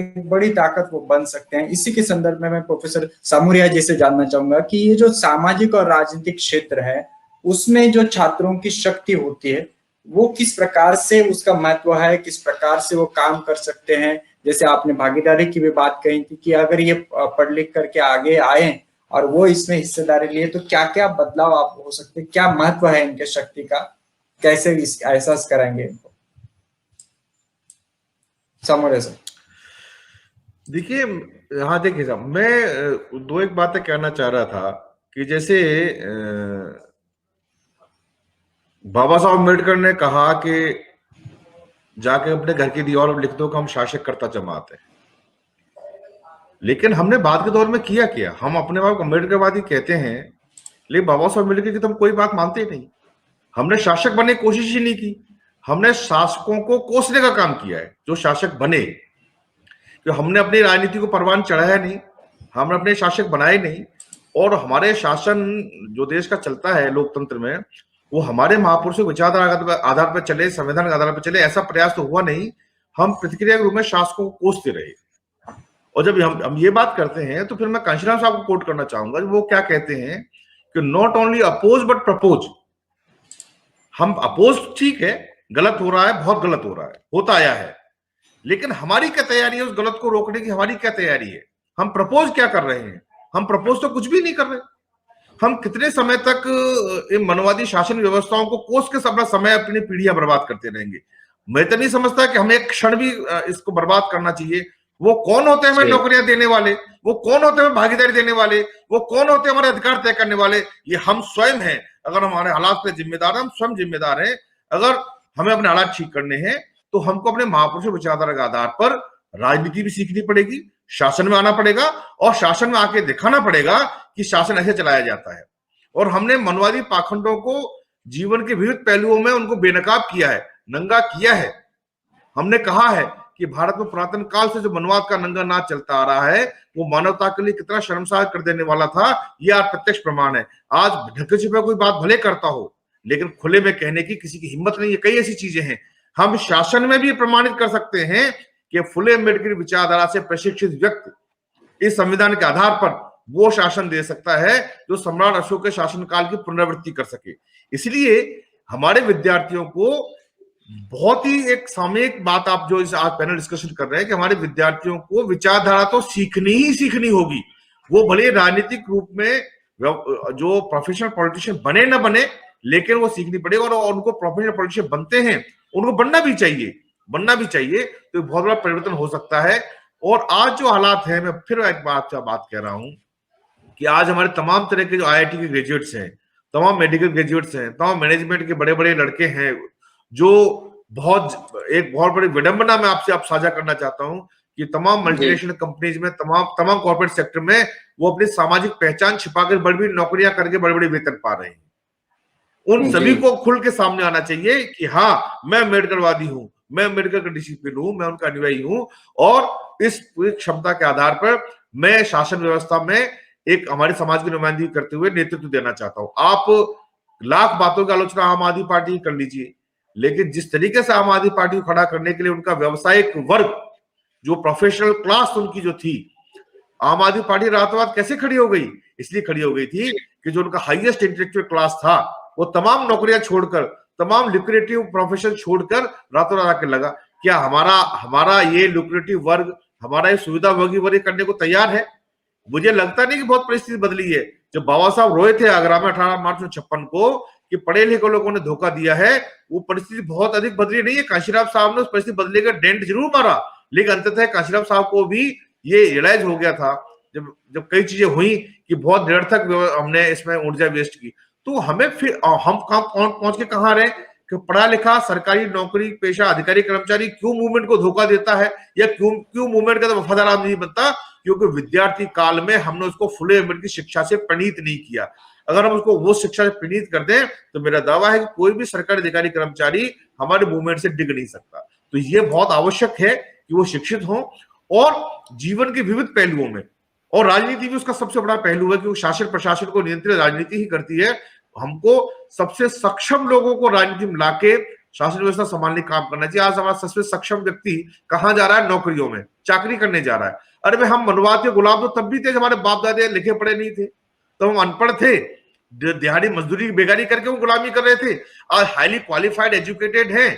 बड़ी ताकत वो बन सकते हैं। इसी के संदर्भ में मैं प्रोफेसर सामुरिया जी से जानना चाहूंगा कि ये जो सामाजिक और राजनीतिक क्षेत्र है, उसमें जो छात्रों की शक्ति होती है, वो किस प्रकार से उसका महत्व है, किस प्रकार से वो काम कर सकते हैं। जैसे आपने भागीदारी की भी बात कही थी कि अगर ये पढ़ लिख करके आगे आए और वो इसमें हिस्सेदारी लिए तो क्या क्या बदलाव आप हो सकते, क्या महत्व है इनके शक्ति का, कैसे एहसास कराएंगे इनको। सामुरिया सर। देखिए, हाँ देखिए साहब, मैं दो एक बातें कहना चाह रहा था कि जैसे बाबा साहब अम्बेडकर ने कहा कि जाके अपने घर की दीवार पर लिख दो कि हम शासक कर्ता जमात है। लेकिन हमने बाद के दौर में किया क्या? हम अपने आप को अम्बेडकरवादी कहते हैं, लेकिन बाबा साहब अम्बेडकर की तो हम कोई बात मानते ही नहीं। हमने शासक बनने की कोशिश ही नहीं की। हमने शासकों को कोसने का काम किया है जो शासक बने। कि हमने अपनी राजनीति को परवान चढ़ाया नहीं, हमने अपने शासक बनाए नहीं। और हमारे शासन जो देश का चलता है लोकतंत्र में, वो हमारे महापुरुषों के विचारधारा आधार पर चले, संविधान के आधार पर चले, ऐसा प्रयास तो हुआ नहीं। हम प्रतिक्रिया के रूप में शासकों को कोसते रहे। और जब हम ये बात करते हैं तो फिर मैं कांशीराम साहब को कोट करना चाहूंगा, वो क्या कहते हैं कि not only oppose but propose. हम अपोज ठीक है, गलत हो रहा है, बहुत गलत हो रहा है, होता आया है, लेकिन हमारी क्या तैयारी है उस गलत को रोकने की? हमारी क्या तैयारी है? हम प्रपोज क्या कर रहे हैं? हम प्रपोज तो कुछ भी नहीं कर रहे। हम कितने समय तक इन मनवादी शासन व्यवस्थाओं को कोस के अपना समय, अपनी पीढ़ियां बर्बाद करते रहेंगे? मैं तो नहीं समझता कि हमें एक क्षण भी इसको बर्बाद करना चाहिए। वो कौन होते हैं हमें नौकरियां देने वाले? वो कौन होते हैं भागीदारी देने वाले? वो कौन होते हैं हमारे अधिकार तय करने वाले? ये हम स्वयं हैं। अगर हमारे हालात पे जिम्मेदार हैं, हम स्वयं जिम्मेदार हैं। अगर हमें अपने हालात ठीक करने हैं तो हमको अपने महापुरुषों विचारधारा के आधार पर राजनीति भी सीखनी पड़ेगी, शासन में आना पड़ेगा, और शासन में आके दिखाना पड़ेगा कि शासन ऐसे चलाया जाता है। और हमने मनवादी पाखंडों को जीवन के विविध पहलुओं में उनको बेनकाब किया है, नंगा किया है। हमने कहा है कि भारत में पुरातन काल से जो मनवाद का नंगा नाच चलता आ रहा है वो मानवता के लिए कितना शर्मसार कर देने वाला था, यह आज प्रत्यक्ष प्रमाण है। आज ढके छिपे कोई बात भले करता हो, लेकिन खुले में कहने की किसी की हिम्मत नहीं है। कई ऐसी चीजें हैं। हम शासन में भी प्रमाणित कर सकते हैं कि फुले अम्बेडकर विचारधारा से प्रशिक्षित व्यक्ति इस संविधान के आधार पर वो शासन दे सकता है जो सम्राट अशोक के शासनकाल की पुनरावृत्ति कर सके। इसलिए हमारे विद्यार्थियों को बहुत ही एक सामयिक बात आप जो इस आज पैनल डिस्कशन कर रहे हैं कि हमारे विद्यार्थियों को विचारधारा तो सीखनी ही सीखनी होगी। वो भले राजनीतिक रूप में जो प्रोफेशनल पॉलिटिशियन बने ना बने, लेकिन वो सीखनी पड़ेगी। और उनको प्रोफेशनल पॉलिटिशियन बनते हैं, उनको बनना भी चाहिए, तो बहुत बड़ा परिवर्तन हो सकता है। और आज जो हालात है, मैं फिर एक बात कह रहा हूं कि आज हमारे तमाम तरह के जो IIT के ग्रेजुएट्स हैं, तमाम मेडिकल ग्रेजुएट्स हैं, तमाम मैनेजमेंट के बड़े बड़े लड़के हैं, जो एक बहुत बड़ी विडंबना मैं आपसे साझा करना चाहता हूं कि तमाम मल्टीनेशनल कंपनीज में, तमाम कॉर्पोरेट सेक्टर में वो अपनी सामाजिक पहचान छिपाकर बड़ी बड़ी नौकरियां करके बड़े बड़े वेतन पा रहे हैं। उन सभी को खुल के सामने आना चाहिए कि हाँ, मैं अम्बेडकरवादी हूं, मैं अम्बेडकर का डिसिप्लिन हूं, मैं उनका अनुयायी हूं, और इस पूरी क्षमता के आधार पर मैं शासन व्यवस्था में एक हमारे समाज की नुमाइंदगी करते हुए नेतृत्व देना चाहता हूं। आप लाख बातों की आलोचना आम आदमी पार्टी कर लीजिए, लेकिन जिस तरीके से आम आदमी पार्टी को खड़ा करने के लिए उनका व्यवसायिक वर्ग, जो प्रोफेशनल क्लास उनकी जो थी, आम आदमी पार्टी रातों-रात कैसे खड़ी हो गई? इसलिए खड़ी हो गई थी कि जो उनका हाईएस्ट इंटेलेक्चुअल क्लास था, वो तमाम नौकरियां छोड़कर, तमाम लुक्रेटिव प्रोफेशन छोड़कर रातों रात आके लगा। क्या हमारा ये लुक्रेटिव वर्ग, हमारा ये सुविधाभोगी वर्ग करने को तैयार है? मुझे लगता नहीं कि बहुत परिस्थिति बदली है। जब बाबा साहब रोए थे आगरा में 18 मार्च 1956 को कि पढ़े लिखे लोगों ने धोखा दिया है, वो परिस्थिति बहुत अधिक बदली नहीं है। कांशीराम साहब ने उस परिस्थिति बदले का डेंट जरूर मारा, लेकिन अंततः कांशीराम साहब को भी ये रियलाइज हो गया था जब कई चीजें हुई कि बहुत निरर्थक हमने इसमें ऊर्जा वेस्ट की। तो हमें फिर हम पहुंच के कहां रहे कि पढ़ा लिखा सरकारी नौकरी पेशा अधिकारी कर्मचारी क्यों मूवमेंट को धोखा देता है, या क्यों मूवमेंट का तो वफादार आदमी नहीं बनता? क्योंकि विद्यार्थी काल में हमने उसको फुले अम्बेडकर की शिक्षा से प्रणीत नहीं किया। अगर हम उसको वो शिक्षा से प्रणीत कर दें तो मेरा दावा है कि कोई भी सरकारी अधिकारी कर्मचारी हमारे मूवमेंट से डिग नहीं सकता। तो ये बहुत आवश्यक है कि वो शिक्षित हों, और जीवन के विविध पहलुओं में, और राजनीति भी उसका सबसे बड़ा पहलू है क्योंकि शासन प्रशासन को नियंत्रित राजनीति ही करती है। हमको सबसे सक्षम लोगों को राजनीति में लाके शासन व्यवस्था संभालने काम करना चाहिए। आज हमारा सबसे सक्षम व्यक्ति कहाँ जा रहा है? नौकरियों में चाकरी करने जा रहा है। अरे भाई, हम मनवाद के गुलाम तो तब भी थे, हमारे बाप दादे लिखे पढ़े नहीं थे, तो हम अनपढ़ थे, दिहाड़ी मजदूरी बेगारी करके वो गुलामी कर रहे थे। आज हाईली क्वालिफाइड एजुकेटेड हैं,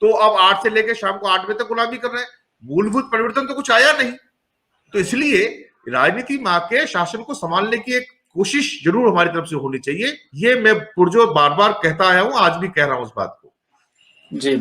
तो अब 8 से लेकर शाम को 8 बजे तक गुलामी कर रहे हैं। मूलभूत परिवर्तन तो कुछ आया नहीं। तो इसलिए राजनीति माँ के शासन को संभालने की एक कोशिश जरूर हमारी तरफ से होनी चाहिए। ये मैं पुरजोर बार बार कहता आया हूं, आज भी कह रहा हूं उस बात को। जी।